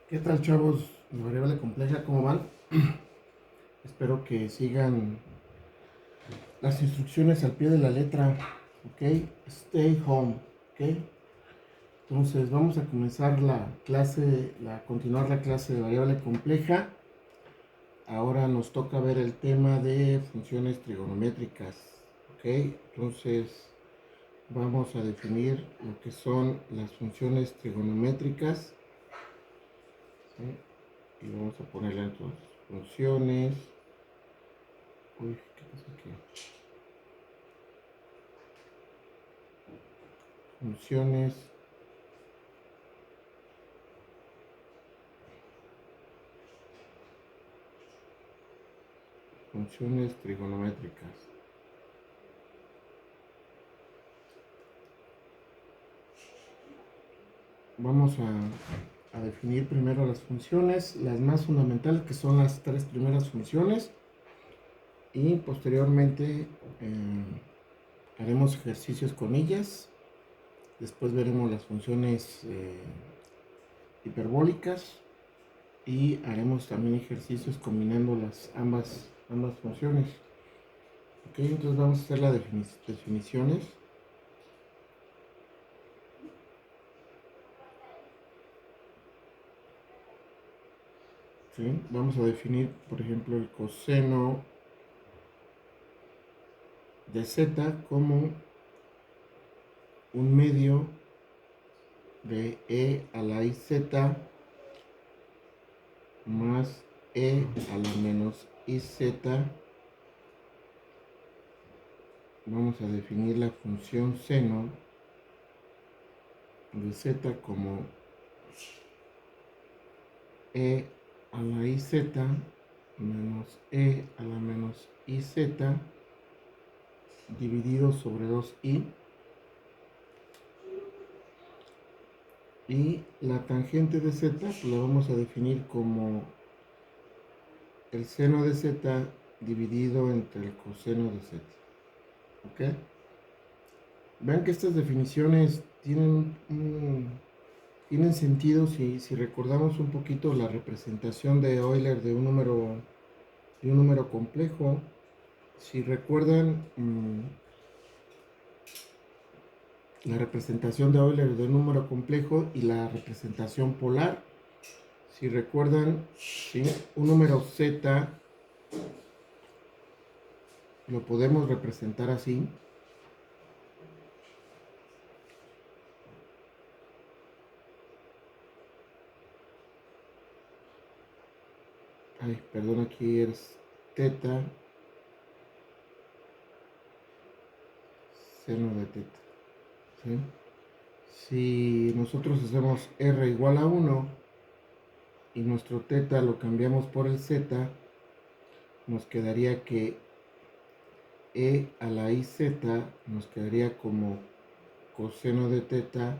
¿Qué tal, chavos? La variable compleja, ¿cómo van? Espero que sigan las instrucciones al pie de la letra, ¿ok? Stay home, ¿ok? Entonces vamos a comenzar la clase, continuar la clase de variable compleja. Ahora nos toca ver el tema de funciones trigonométricas, ¿ok? Entonces vamos a definir lo que son las funciones trigonométricas, ¿sí? Y vamos a ponerle entonces funciones. Uy, ¿qué pasa aquí? Funciones funciones trigonométricas. Vamos a definir primero las funciones, las más fundamentales, que son las tres primeras funciones, y posteriormente haremos ejercicios con ellas. Después veremos las funciones hiperbólicas y haremos también ejercicios combinando ambas funciones. Ok, entonces vamos a hacer las definiciones. ¿Sí? Vamos a definir, por ejemplo, el coseno de z como un medio de e a la iz más e a la menos iz. Vamos a definir la función seno de z como e a la iz menos e a la menos iz dividido sobre 2i, y la tangente de z pues la vamos a definir como el seno de z dividido entre el coseno de z. ¿Ok? Vean que estas definiciones tienen sentido si recordamos un poquito la representación de Euler de un número complejo. Si recuerdan la representación de Euler de un número complejo y la representación polar, si recuerdan, ¿sí? Un número z lo podemos representar así. Ay, perdón, aquí es teta seno de teta, ¿sí? Si nosotros hacemos r igual a 1 y nuestro teta lo cambiamos por el z, nos quedaría que e a la iz nos quedaría como coseno de teta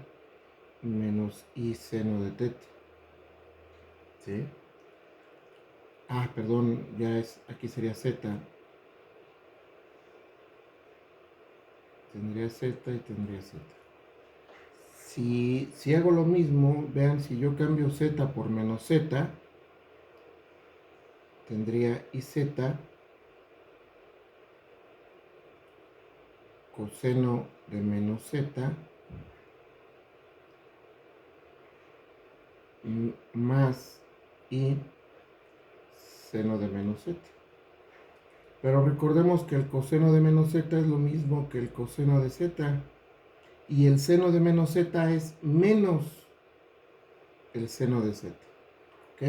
menos i seno de teta, ¿sí? Ah, perdón, aquí sería z, tendría z y tendría z. Si hago lo mismo, vean, si yo cambio z por menos z, tendría iz coseno de menos z más i seno de menos z. Pero recordemos que el coseno de menos z es lo mismo que el coseno de z, y el seno de menos z es menos el seno de z. ¿Ok?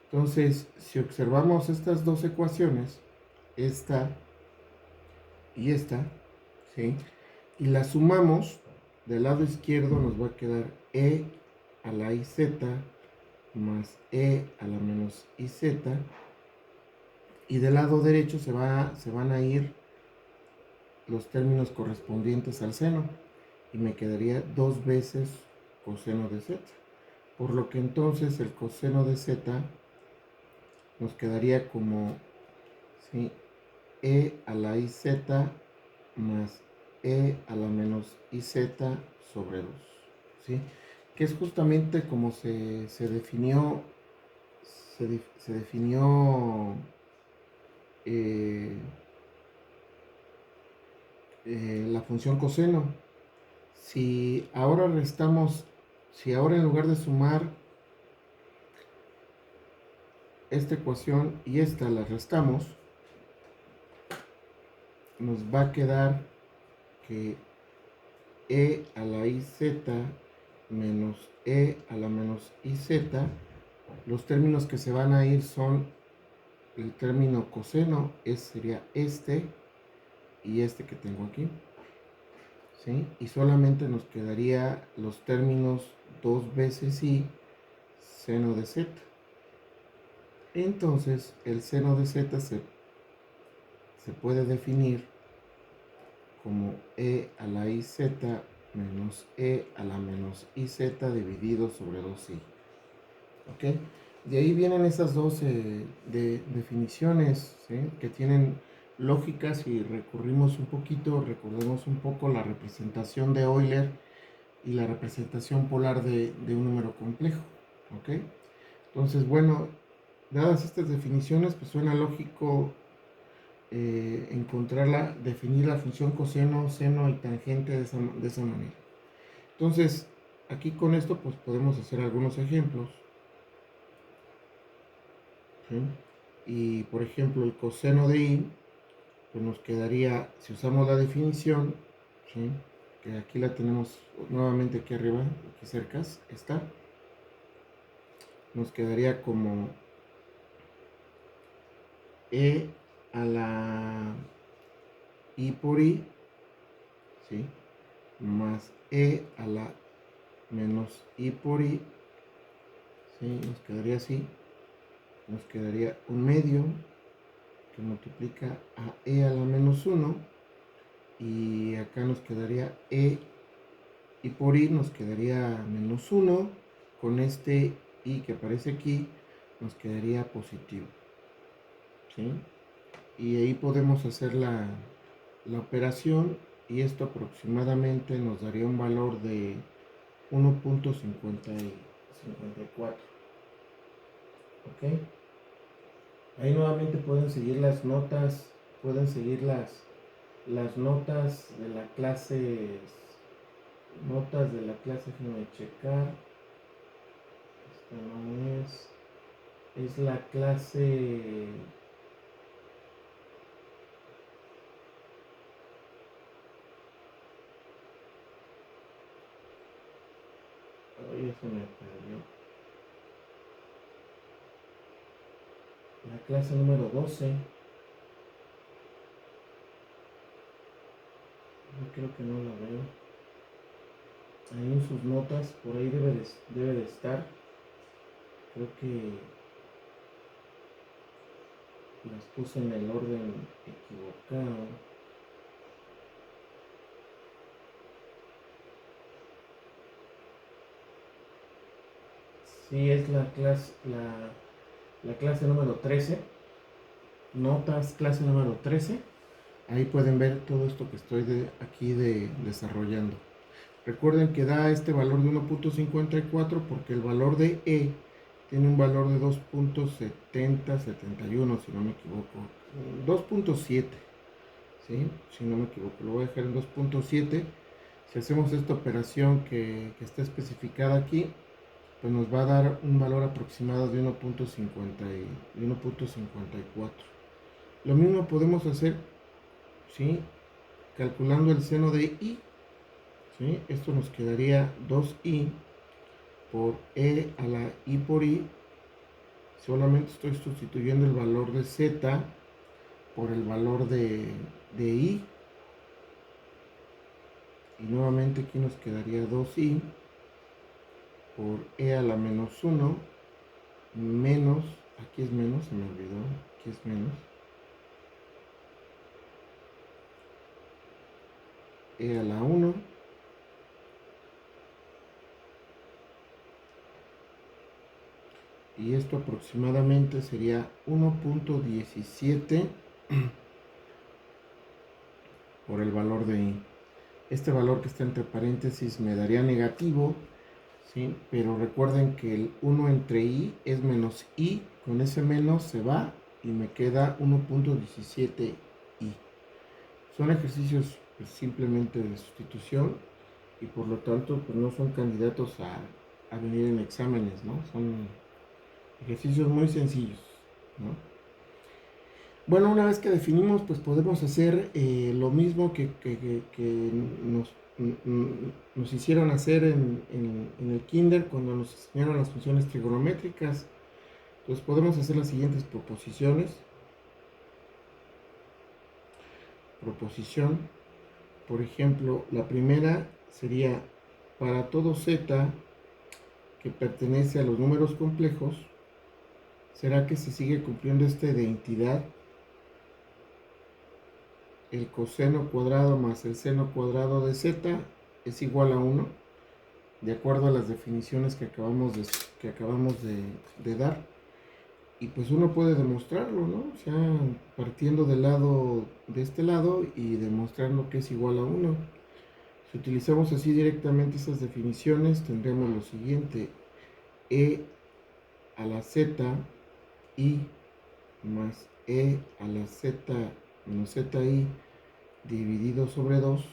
Entonces, si observamos estas dos ecuaciones, esta y esta, ¿sí? Y las sumamos, del lado izquierdo nos va a quedar e a la iz más e a la menos iz, y del lado derecho se van a ir los términos correspondientes al seno, y me quedaría 2 veces coseno de z, por lo que entonces el coseno de z nos quedaría como, ¿sí?, e a la iz más e a la menos iz sobre 2, ¿sí? que es justamente como se definió, se definió eh, la función coseno. Si ahora restamos, si ahora en lugar de sumar esta ecuación y esta la restamos, nos va a quedar que e a la iz menos e a la menos iz, los términos que se van a ir son el término coseno, sería este y este que tengo aquí, ¿sí? Y solamente nos quedaría los términos 2 veces y seno de z. Entonces el seno de z se puede definir como e a la iz menos e a la menos iz dividido sobre 2i. ¿Ok? De ahí vienen esas dos definiciones, ¿sí? Que tienen lógicas. Y recordemos un poco la representación de Euler y la representación polar de un número complejo. ¿Ok? Entonces, bueno, dadas estas definiciones, pues suena lógico definir la función coseno, seno y tangente de esa manera. Entonces, aquí con esto pues podemos hacer algunos ejemplos, ¿sí? Y por ejemplo, el coseno de i, pues nos quedaría, si usamos la definición, ¿sí? Que aquí la tenemos nuevamente aquí arriba, aquí cerca, está, nos quedaría como e a la i por i, ¿sí? Más e a la menos i por i, ¿sí? Nos quedaría así, nos quedaría un medio que multiplica a e a la menos 1, y acá nos quedaría e, y por i nos quedaría menos 1, con este i que aparece aquí nos quedaría positivo, ¿sí? Y ahí podemos hacer la operación, y esto aproximadamente nos daría un valor de 1.54. ¿Ok? Ahí nuevamente pueden seguir las notas, de la clase, déjenme checar, esta no es la clase, ya se me perdió, la clase número 12, yo creo que no la veo, ahí en sus notas, por ahí debe de estar, creo que las puse en el orden equivocado. Sí, es la clase número 13, notas clase número 13. Ahí pueden ver todo esto que estoy desarrollando. Recuerden que da este valor de 1.54 porque el valor de E tiene un valor de 2.7071, si no me equivoco. 2.7, ¿sí? Si no me equivoco, lo voy a dejar en 2.7. Si hacemos esta operación que está especificada aquí, pues nos va a dar un valor aproximado de 1.54. Lo mismo podemos hacer, ¿sí? Calculando el seno de i, ¿sí? Esto nos quedaría 2i por e a la i por i. Solamente estoy sustituyendo el valor de z por el valor de i, y nuevamente aquí nos quedaría 2i por e a la menos 1 menos, aquí es menos, se me olvidó, aquí es menos, e a la 1 y esto aproximadamente sería 1.17 por el valor de i. Este valor que está entre paréntesis me daría negativo ¿sí? Pero recuerden que el 1 entre i es menos i, con ese menos se va y me queda 1.17i. Son ejercicios pues, simplemente de sustitución y por lo tanto pues, no son candidatos a venir en exámenes, ¿no? Son ejercicios muy sencillos, ¿no? Bueno, una vez que definimos, pues podemos hacer lo mismo que nos hicieron hacer en el kinder cuando nos enseñaron las funciones trigonométricas. Entonces podemos hacer las siguientes proposiciones. Proposición, por ejemplo, la primera sería para todo z que pertenece a los números complejos, ¿será que se sigue cumpliendo esta identidad? El coseno cuadrado más el seno cuadrado de z es igual a 1, de acuerdo a las definiciones que acabamos de dar. Y pues uno puede demostrarlo, ¿no? O sea, partiendo del lado de este lado y demostrando que es igual a 1. Si utilizamos así directamente esas definiciones, tendremos lo siguiente: e a la z i más e a la z menos zi dividido sobre 2,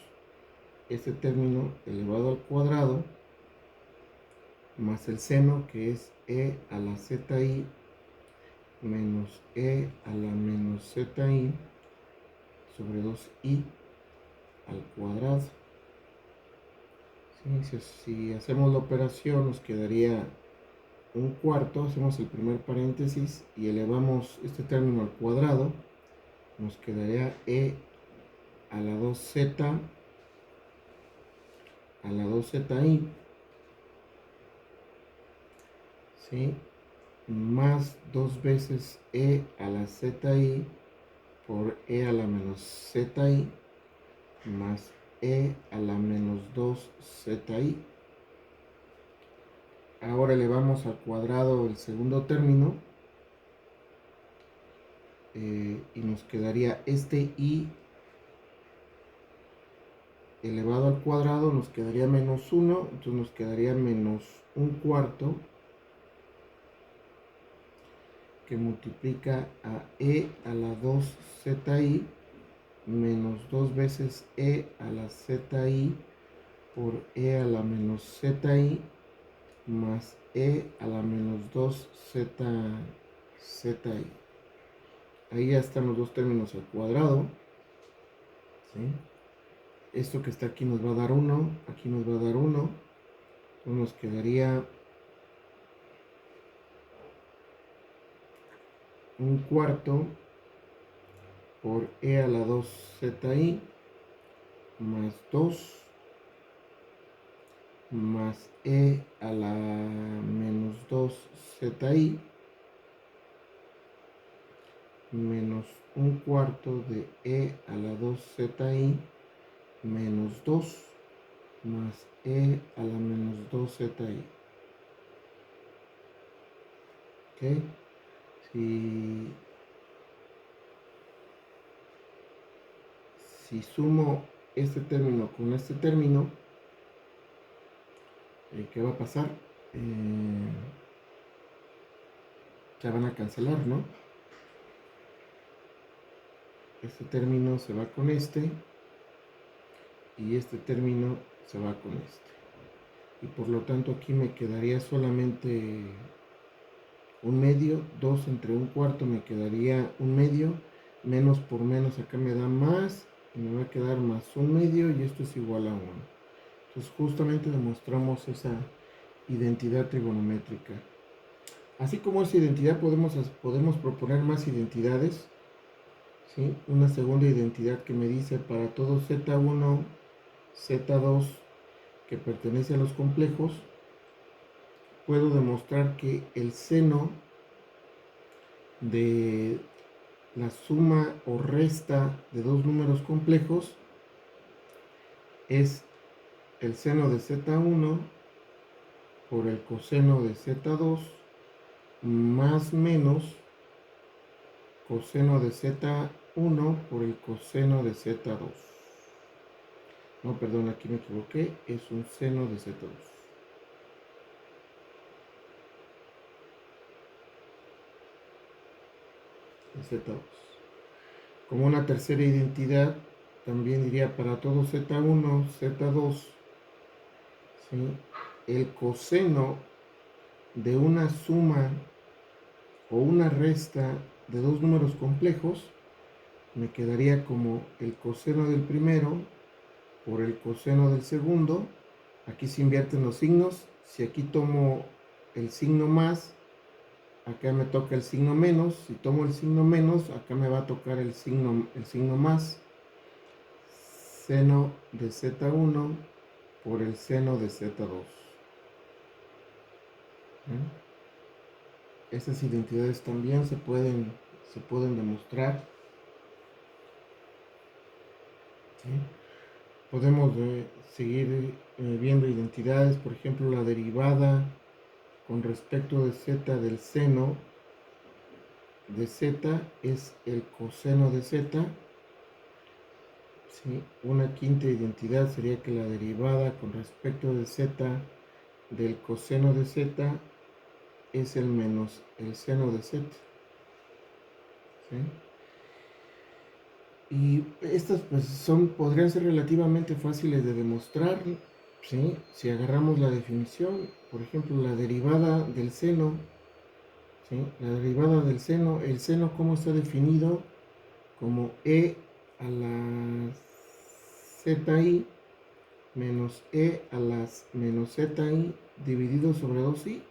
este término elevado al cuadrado, más el seno que es e a la zi menos e a la menos zi sobre 2i al cuadrado. ¿Sí? Si hacemos la operación nos quedaría un cuarto, hacemos el primer paréntesis y elevamos este término al cuadrado, nos quedaría e a la 2z a la 2zi, ¿sí? Más 2 veces e a la zi por e a la menos zi más e a la menos 2zi. Ahora elevamos al cuadrado el segundo término y nos quedaría este i elevado al cuadrado, nos quedaría menos 1, entonces nos quedaría menos un cuarto que multiplica a e a la 2zi menos 2 veces e a la zi por e a la menos zi más e a la menos 2zi. Ahí ya están los dos términos al cuadrado, ¿sí? Esto que está aquí nos va a dar 1, aquí nos va a dar 1, entonces nos quedaría un cuarto por e a la 2zi más 2 más e a la menos 2zi menos un cuarto de e a la 2zi menos 2 más e a la menos 2zi. ¿Ok? Si sumo este término con este término, ¿qué va a pasar? Se van a cancelar, ¿no? Este término se va con este y este término se va con este. Y por lo tanto aquí me quedaría solamente un medio, 2 entre un cuarto me quedaría un medio, menos por menos acá me da más, y me va a quedar más un medio y esto es igual a 1. Entonces justamente demostramos esa identidad trigonométrica. Así como esa identidad podemos proponer más identidades, ¿sí? Una segunda identidad que me dice para todo z1, z2 que pertenece a los complejos, puedo demostrar que el seno de la suma o resta de dos números complejos es el seno de z1 por el coseno de z2 más menos coseno de z1 por el coseno de z2. No, perdón, aquí me equivoqué, es un seno de z2. Z2. Como una tercera identidad, también diría para todo Z1, Z2, ¿sí? El coseno de una suma o una resta de dos números complejos me quedaría como el coseno del primero por el coseno del segundo. Aquí se invierten los signos. Si aquí tomo el signo más, acá me toca el signo menos. Si tomo el signo menos, acá me va a tocar el signo más. Seno de Z1 por el seno de Z2. Esas identidades también se pueden demostrar. ¿Sí? Podemos seguir viendo identidades, por ejemplo, la derivada con respecto de z del seno de z es el coseno de z. ¿Sí? Una quinta identidad sería que la derivada con respecto de z del coseno de z es el menos el seno de z. ¿Sí? Y estas pues podrían ser relativamente fáciles de demostrar, ¿sí? Si agarramos la definición, por ejemplo, la derivada del seno, ¿sí? La derivada del seno, el seno cómo está definido como e a la zi menos e a las menos zi dividido sobre 2i.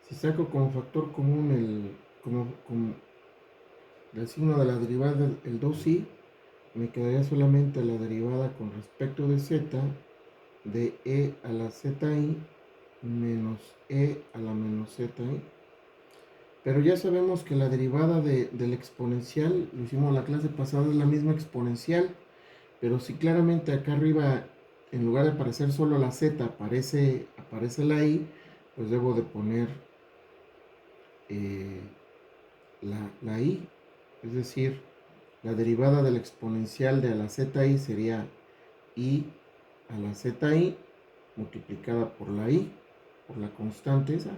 Si saco como factor común el signo de la derivada, el 2i, me quedaría solamente la derivada con respecto de z de e a la zi menos e a la menos zi. Pero ya sabemos que la derivada del exponencial, lo hicimos la clase pasada, es la misma exponencial, pero si claramente acá arriba, en lugar de aparecer solo la z, aparece la i, pues debo de poner la i, es decir, la derivada del exponencial de a la zi sería i a la zi multiplicada por la i, por la constante esa,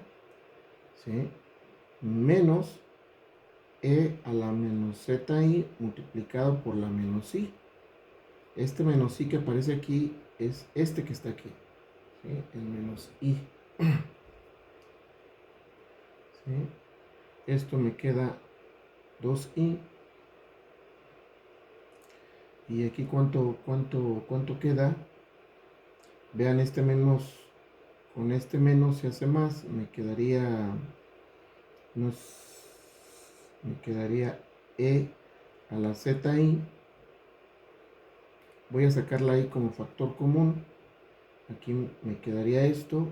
¿sí? Menos e a la menos zi multiplicado por la menos i. Este menos i que aparece aquí es este que está aquí, ¿sí? El menos i. ¿Sí? Esto me queda 2i. Y aquí cuánto queda. Vean, este menos, con este menos se hace más, me quedaría e a la zi. Voy a sacar la i como factor común. Aquí me quedaría esto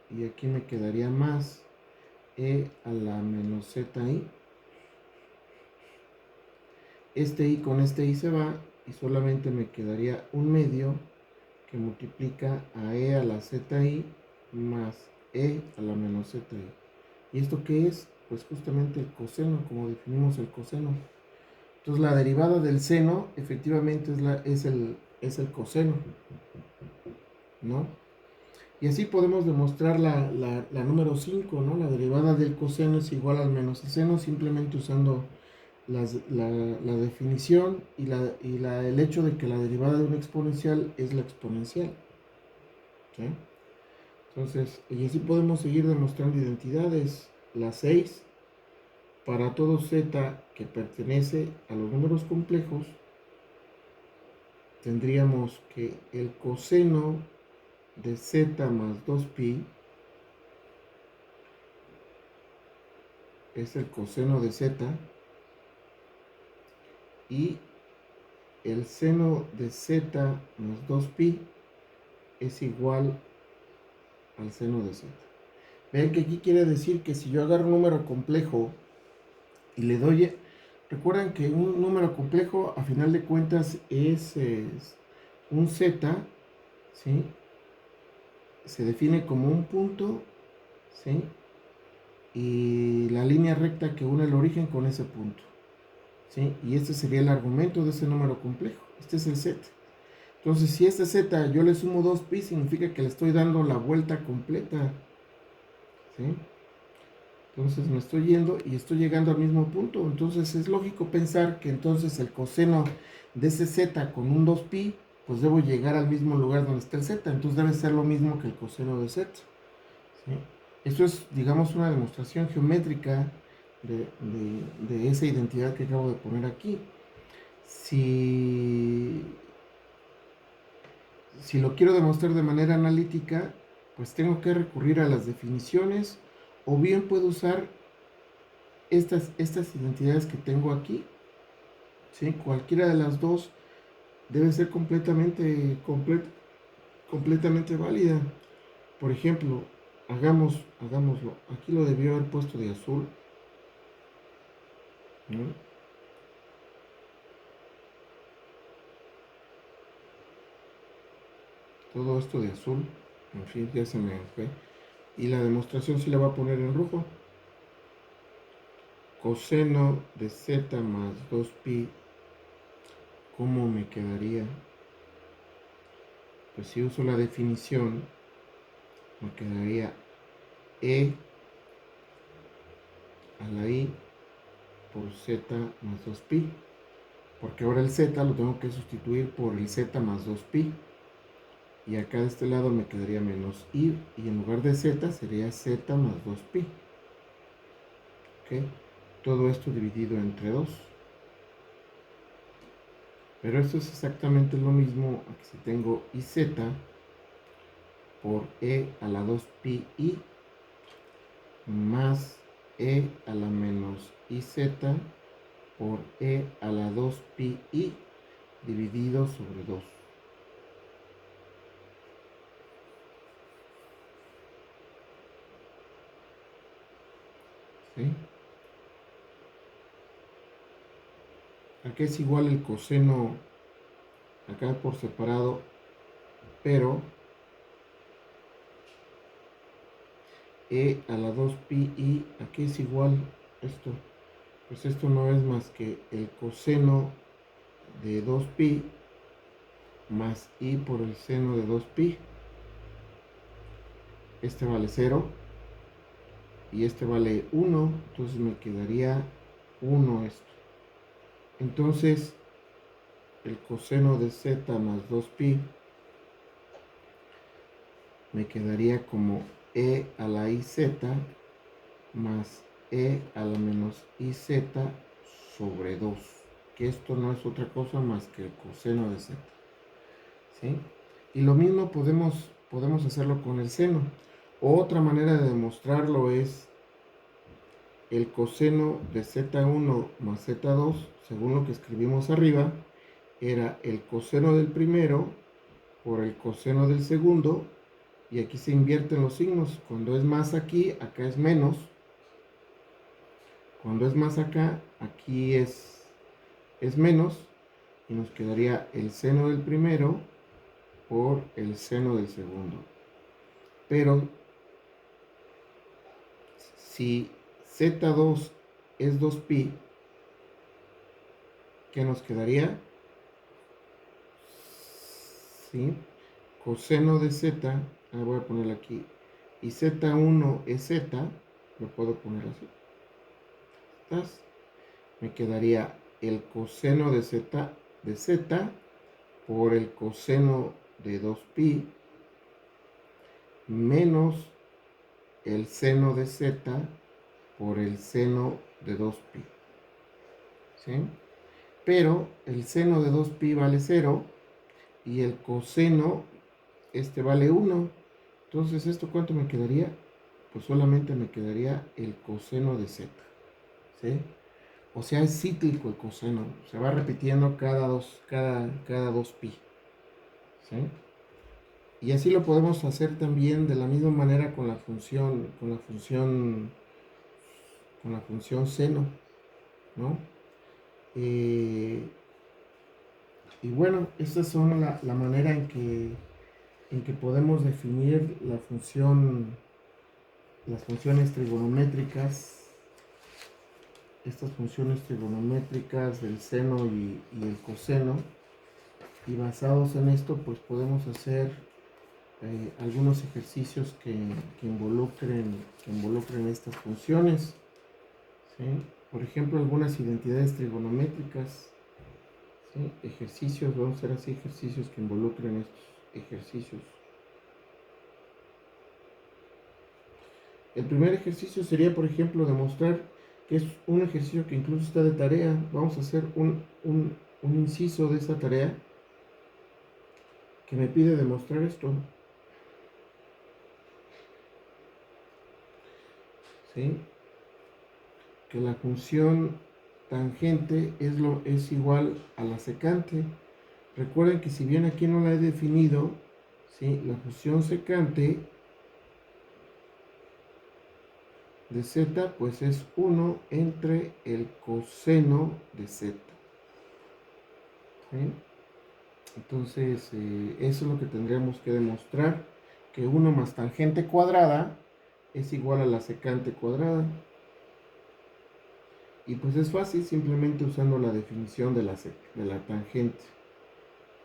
y aquí me quedaría más e a la menos zi. Este i con este i se va y solamente me quedaría un medio que multiplica a e a la zi más e a la menos zi. ¿Y esto qué es? Pues justamente el coseno, como definimos el coseno. Entonces la derivada del seno efectivamente es el coseno, ¿no? Y así podemos demostrar la número 5, ¿no? La derivada del coseno es igual al menos el seno, simplemente usando la definición y el hecho de que la derivada de una exponencial es la exponencial. ¿Sí? Entonces, y así podemos seguir demostrando identidades. La 6, para todo z que pertenece a los números complejos, tendríamos que el coseno de z más 2pi es el coseno de z y el seno de z más 2pi es igual al seno de z. Ven que aquí quiere decir que si yo agarro un número complejo y le doy, recuerden que un número complejo a final de cuentas es un z, ¿sí? Se define como un punto, ¿sí? Y la línea recta que une el origen con ese punto, ¿sí? Y este sería el argumento de ese número complejo. Este es el z. Entonces, si este z yo le sumo 2pi, significa que le estoy dando la vuelta completa, ¿sí? Entonces me estoy yendo y estoy llegando al mismo punto. Entonces es lógico pensar que entonces el coseno de ese z con un 2pi, pues debo llegar al mismo lugar donde está el z. Entonces debe ser lo mismo que el coseno de z. ¿Sí? Esto es, digamos, una demostración geométrica de esa identidad que acabo de poner aquí. Si lo quiero demostrar de manera analítica, pues tengo que recurrir a las definiciones, o bien puedo usar estas identidades que tengo aquí. ¿Sí? Cualquiera de las dos debe ser completamente válida. Por ejemplo, hagámoslo. Aquí lo debió haber puesto de azul, ¿no? Todo esto de azul, en fin, ya se me fue. Y la demostración sí la voy a poner en rojo. Coseno de z más 2pi, ¿cómo me quedaría? Pues si uso la definición, me quedaría e a la i por z más 2pi, porque ahora el z lo tengo que sustituir por el z más 2pi, y acá de este lado me quedaría menos i, y en lugar de z sería z más 2pi. ¿Ok? Todo esto dividido entre 2. Pero esto es exactamente lo mismo a que si tengo iz por e a la 2pi i más e a la menos iz por e a la 2pi i dividido sobre 2. ¿Sí? Acá es igual el coseno, acá por separado, pero e a la 2pi i, aquí es igual esto. Pues esto no es más que el coseno de 2pi más i por el seno de 2pi. Este vale 0 y este vale 1, entonces me quedaría 1 esto. Entonces el coseno de z más 2pi me quedaría como e a la iz más e a la menos iz sobre 2, que esto no es otra cosa más que el coseno de z. ¿Sí? Y lo mismo podemos hacerlo con el seno. Otra manera de demostrarlo es el coseno de z1 más z2, según lo que escribimos arriba, era el coseno del primero por el coseno del segundo, y aquí se invierten los signos. Cuando es más aquí, acá es menos. Cuando es más acá, aquí es menos, y nos quedaría el seno del primero por el seno del segundo. Pero si z2 es 2pi, ¿qué nos quedaría? ¿Sí? Coseno de z, voy a ponerlo aquí, y z1 es z, lo puedo poner así. Me quedaría el coseno de z por el coseno de 2pi menos el seno de z por el seno de 2pi. ¿Sí? Pero el seno de 2pi vale 0 y el coseno vale 1. Entonces, ¿esto cuánto me quedaría? Pues solamente me quedaría el coseno de z. ¿Sí? O sea, es cíclico el coseno. Se va repitiendo cada 2pi. ¿Sí? Y así lo podemos hacer también de la misma manera con la función seno, ¿no? Y bueno, estas son la manera en que podemos definir las funciones trigonométricas, estas funciones trigonométricas del seno y el coseno. Y basados en esto, pues podemos hacer algunos ejercicios que involucren estas funciones, ¿sí? Por ejemplo, algunas identidades trigonométricas, ¿sí? Ejercicios, vamos a hacer así ejercicios que involucren estos ejercicios. El primer ejercicio sería, por ejemplo, demostrar que es un ejercicio que incluso está de tarea. Vamos a hacer un inciso de esa tarea que me pide demostrar esto, ¿sí? Que la función tangente es igual a la secante. Recuerden que si bien aquí no la he definido, ¿sí? La función secante de z pues es 1 entre el coseno de z, ¿sí? Entonces eso es lo que tendríamos que demostrar, que 1 más tangente cuadrada es igual a la secante cuadrada. Y pues es fácil, simplemente usando la definición de la tangente.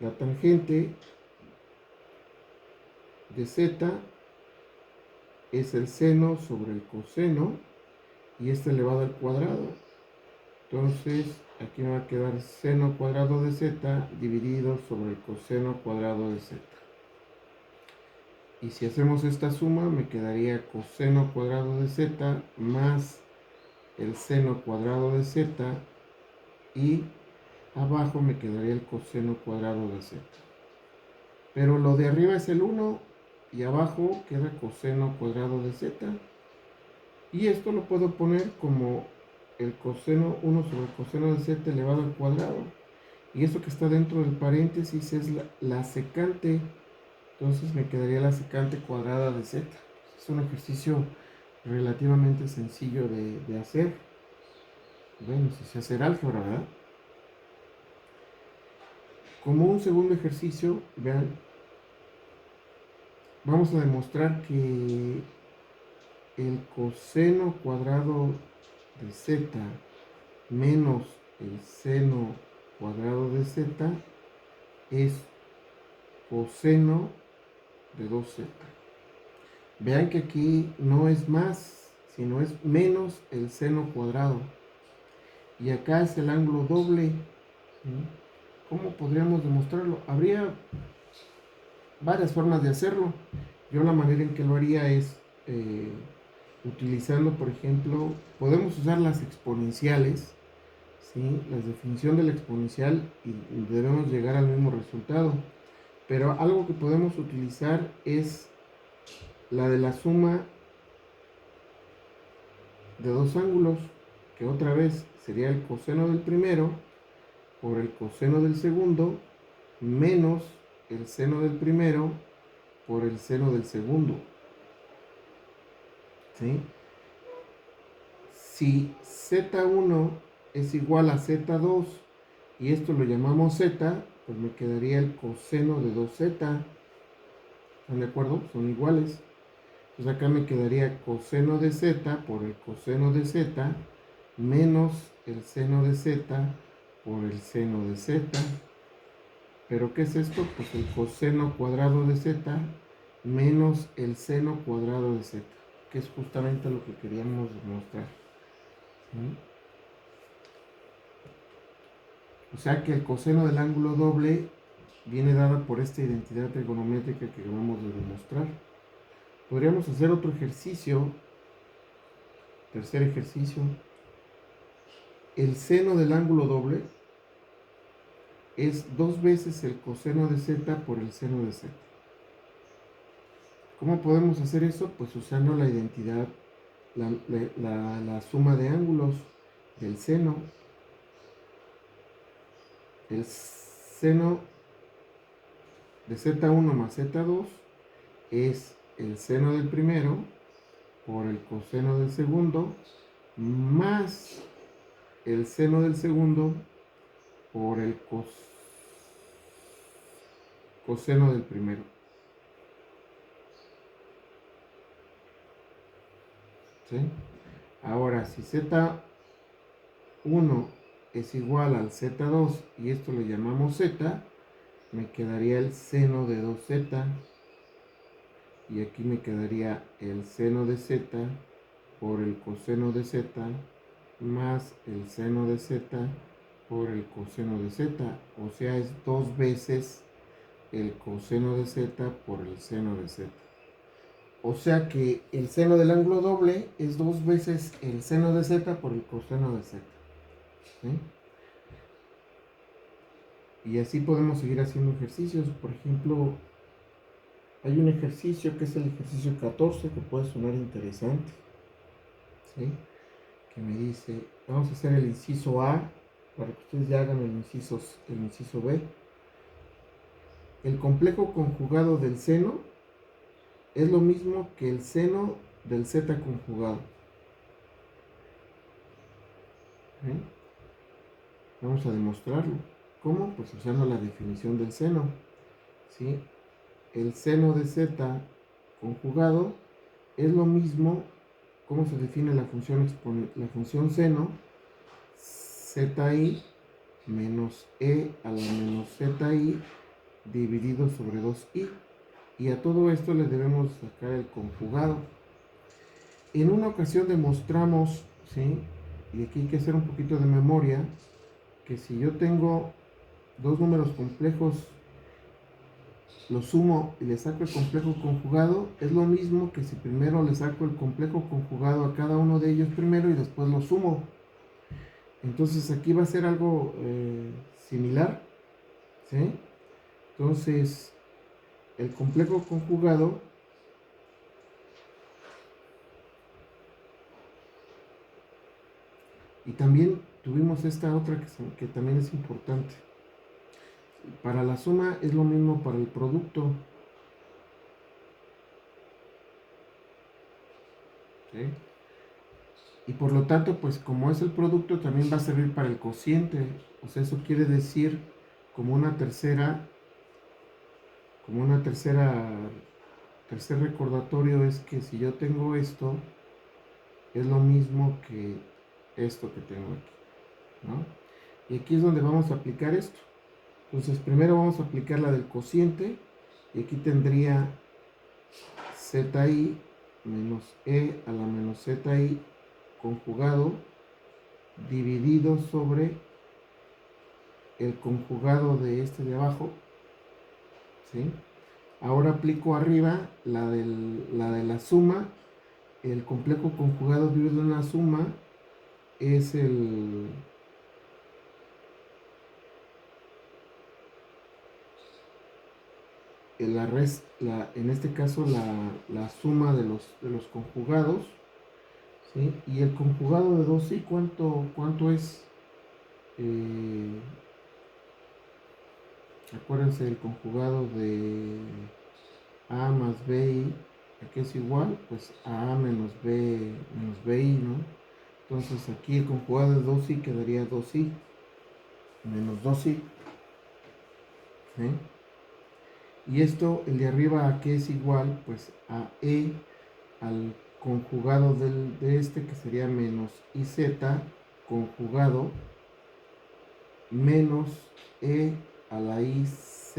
La tangente de z es el seno sobre el coseno y este elevado al cuadrado. Entonces aquí me va a quedar seno cuadrado de z dividido sobre el coseno cuadrado de z. Y si hacemos esta suma me quedaría coseno cuadrado de z más el seno cuadrado de z, y abajo me quedaría el coseno cuadrado de z. Pero lo de arriba es el 1 y abajo queda coseno cuadrado de z. Y esto lo puedo poner como el coseno 1 sobre el coseno de z elevado al cuadrado. Y eso que está dentro del paréntesis es la secante. Entonces me quedaría la secante cuadrada de z. Es un ejercicio relativamente sencillo de hacer. Bueno, si se hace álgebra, ¿verdad? Como un segundo ejercicio, vean, vamos a demostrar que el coseno cuadrado de z menos el seno cuadrado de z es coseno de 2z. Vean que aquí no es más, sino es menos el seno cuadrado. Y acá es el ángulo doble. ¿Cómo podríamos demostrarlo? Habría varias formas de hacerlo. Yo la manera en que lo haría es utilizando, por ejemplo, podemos usar las exponenciales, ¿sí? La definición de la exponencial y debemos llegar al mismo resultado. Pero algo que podemos utilizar es la de la suma de dos ángulos, que otra vez sería el coseno del primero por el coseno del segundo menos el seno del primero por el seno del segundo, ¿sí? Si z1 es igual a z2 y esto lo llamamos z, pues me quedaría el coseno de 2z. ¿Están de acuerdo? Son iguales. Pues acá me quedaría coseno de z por el coseno de z menos el seno de z por el seno de z. ¿Pero qué es esto? Pues el coseno cuadrado de z menos el seno cuadrado de z, que es justamente lo que queríamos demostrar. ¿Sí? O sea que el coseno del ángulo doble viene dada por esta identidad trigonométrica que acabamos de demostrar. Podríamos hacer otro ejercicio, tercer ejercicio. El seno del ángulo doble es 2 veces el coseno de z por el seno de z. ¿Cómo podemos hacer eso? Pues usando la identidad, la suma de ángulos del seno. El seno de z1 más z2 es el seno del primero por el coseno del segundo más el seno del segundo por el coseno del primero. ¿Sí? Ahora, si z1 es igual al z2 y esto lo llamamos z, me quedaría el seno de 2z. y aquí me quedaría el seno de z por el coseno de z más el seno de z por el coseno de z, o sea, es 2 veces el coseno de z por el seno de z. O sea que el seno del ángulo doble es 2 veces el seno de z por el coseno de z. ¿Sí? Y así podemos seguir haciendo ejercicios. Por ejemplo, hay un ejercicio que es el ejercicio 14 que puede sonar interesante. ¿Sí? Que me dice, vamos a hacer el inciso A para que ustedes ya hagan el inciso B. El complejo conjugado del seno es lo mismo que el seno del z conjugado. ¿Sí? Vamos a demostrarlo. ¿Cómo? Pues usando la definición del seno. ¿Sí? El seno de z conjugado es lo mismo. ¿Cómo se define la función seno? Zi menos e a la menos zi dividido sobre 2i. Y a todo esto le debemos sacar el conjugado. En una ocasión demostramos, ¿sí? Y aquí hay que hacer un poquito de memoria, que si yo tengo dos números complejos, los sumo y le saco el complejo conjugado, es lo mismo que si primero le saco el complejo conjugado a cada uno de ellos primero y después lo sumo. Entonces aquí va a ser algo similar, ¿sí? Entonces, el complejo conjugado y también tuvimos esta otra que también es importante. Para la suma es lo mismo para el producto. ¿Sí? Y por lo tanto, pues como es el producto, también va a servir para el cociente. O sea, eso quiere decir como una tercer recordatorio es que si yo tengo esto, es lo mismo que esto que tengo aquí, ¿no? Y aquí es donde vamos a aplicar esto. Entonces primero vamos a aplicar la del cociente y aquí tendría zi menos e a la menos zi conjugado dividido sobre el conjugado de este de abajo, ¿sí? Ahora aplico arriba la de la suma. El complejo conjugado dividido en la suma es el en este caso la suma de los conjugados, ¿sí? Y el conjugado de 2i, ¿cuánto es? Acuérdense del conjugado de a más bi, ¿a qué es igual? Pues a menos bi, ¿no? Entonces aquí el conjugado de 2i quedaría 2i menos 2i, ¿sí? Y esto, el de arriba, ¿a qué es igual? Pues a e al conjugado de este, que sería menos iz conjugado menos e a la iz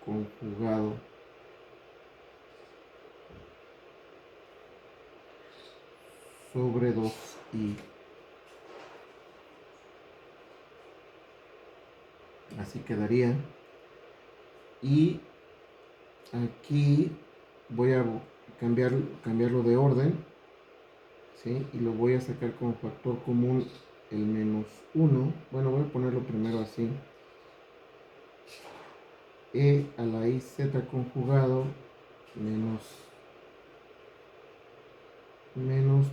conjugado sobre 2i. Así quedaría. Y aquí voy a cambiarlo de orden, ¿sí? Y lo voy a sacar como factor común el menos 1. Bueno, voy a ponerlo primero así. E a la iz conjugado menos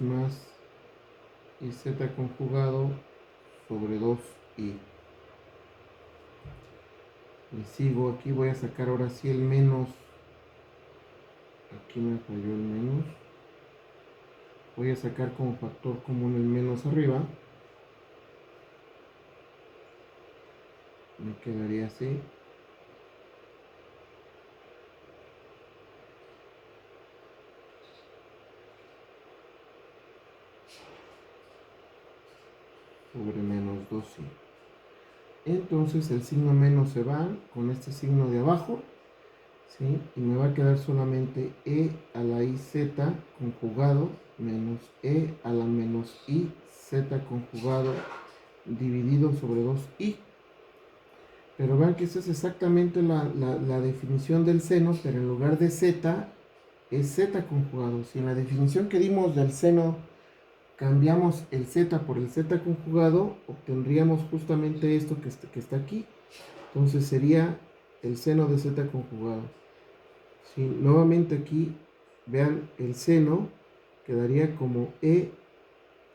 más iz conjugado sobre 2i. Y sigo, aquí voy a sacar ahora sí el menos. Aquí me falló el menos. Voy a sacar como factor común el menos arriba. Me quedaría así. Sobre menos 2i. Entonces el signo menos se va con este signo de abajo, ¿sí? Y me va a quedar solamente e a la iz conjugado menos e a la menos i z conjugado dividido sobre 2i. Pero vean que esta es exactamente la definición del seno, pero en lugar de z es z conjugado. Si en la definición que dimos del seno cambiamos el z por el z conjugado, obtendríamos justamente esto que está aquí. Entonces sería el seno de z conjugado. ¿Sí? Nuevamente aquí, vean, el seno quedaría como e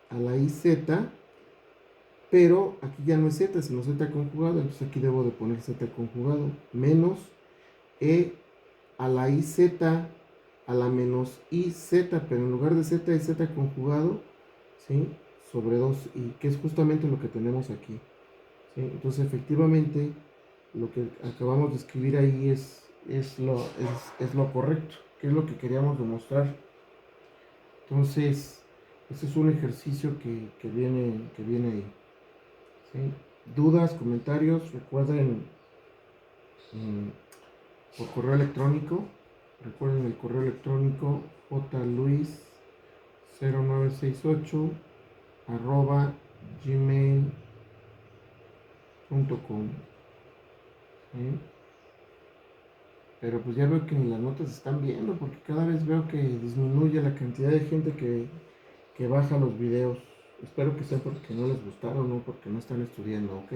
a la iz, pero aquí ya no es z, sino z conjugado, entonces aquí debo de poner z conjugado, menos e a la iz a la menos iz, pero en lugar de z es z conjugado, ¿sí? Sobre 2i, que es justamente lo que tenemos aquí. ¿Sí? Entonces efectivamente lo que acabamos de escribir ahí es lo correcto, que es lo que queríamos demostrar. Entonces, ese es un ejercicio que viene ahí. ¿Sí? Dudas, comentarios, recuerden por correo electrónico. Recuerden el correo electrónico jluis0968 gmail.com. ¿Sí? Pero pues ya veo que ni las notas se están viendo, porque cada vez veo que disminuye la cantidad de gente que baja los videos. Espero que sea porque no les gustaron, no porque no están estudiando, ¿ok?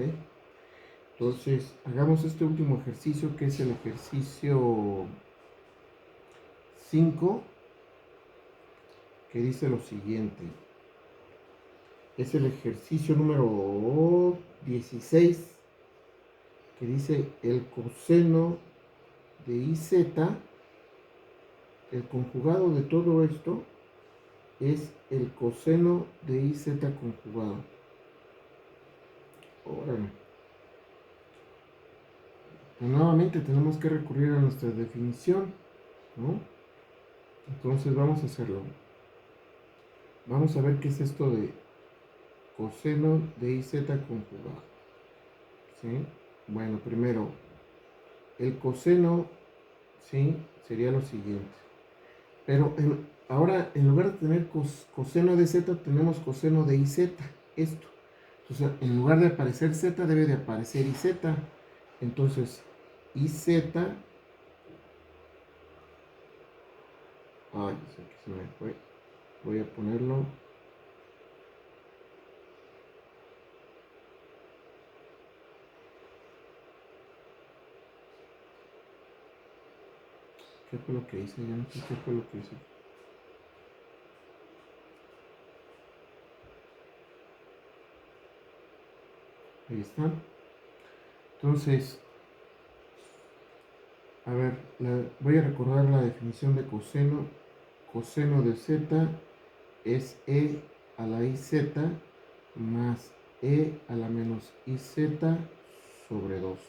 Entonces, hagamos este último ejercicio, que es el ejercicio 5, que dice lo siguiente. Es el ejercicio número 16, que dice el coseno de iz, el conjugado de todo esto es el coseno de iz conjugado. Órale. Y nuevamente tenemos que recurrir a nuestra definición, ¿no? Entonces vamos a hacerlo. Vamos a ver qué es esto de coseno de iz conjugado. ¿Sí? Bueno, primero, el coseno, ¿sí? Sería lo siguiente. Pero ahora, en lugar de tener coseno de z, tenemos coseno de iz, esto. Entonces, en lugar de aparecer z, debe de aparecer iz. Entonces, iz, ay, aquí se me fue. Voy a ponerlo. ¿Qué fue lo que hice? Ya no sé qué fue lo que hice. Ahí está. Entonces, a ver, voy a recordar la definición de coseno. Coseno de z es e a la iz más e a la menos iz sobre 2.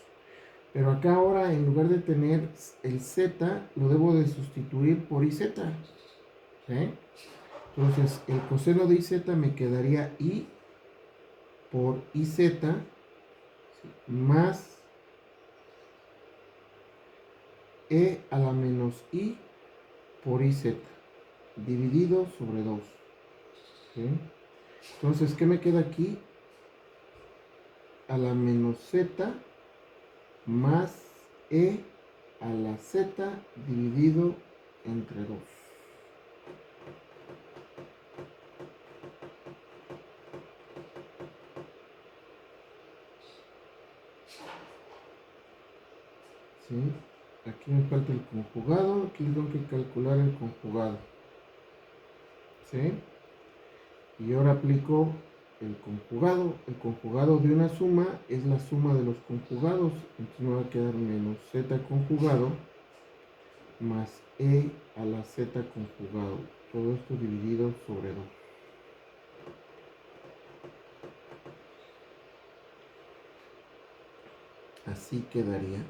Pero acá ahora, en lugar de tener el z, lo debo de sustituir por iz. ¿Sí? Entonces, el coseno de iz me quedaría i por iz, ¿sí?, más e a la menos i por iz, dividido sobre 2. ¿Sí? Entonces, ¿qué me queda aquí? A la menos z más e a la z dividido entre 2. ¿Sí? Aquí me falta el conjugado, aquí tengo que calcular el conjugado. ¿Sí? Y ahora aplico el conjugado. El conjugado de una suma es la suma de los conjugados. Entonces me va a quedar menos z conjugado más e a la z conjugado. Todo esto dividido sobre 2. Así quedaría.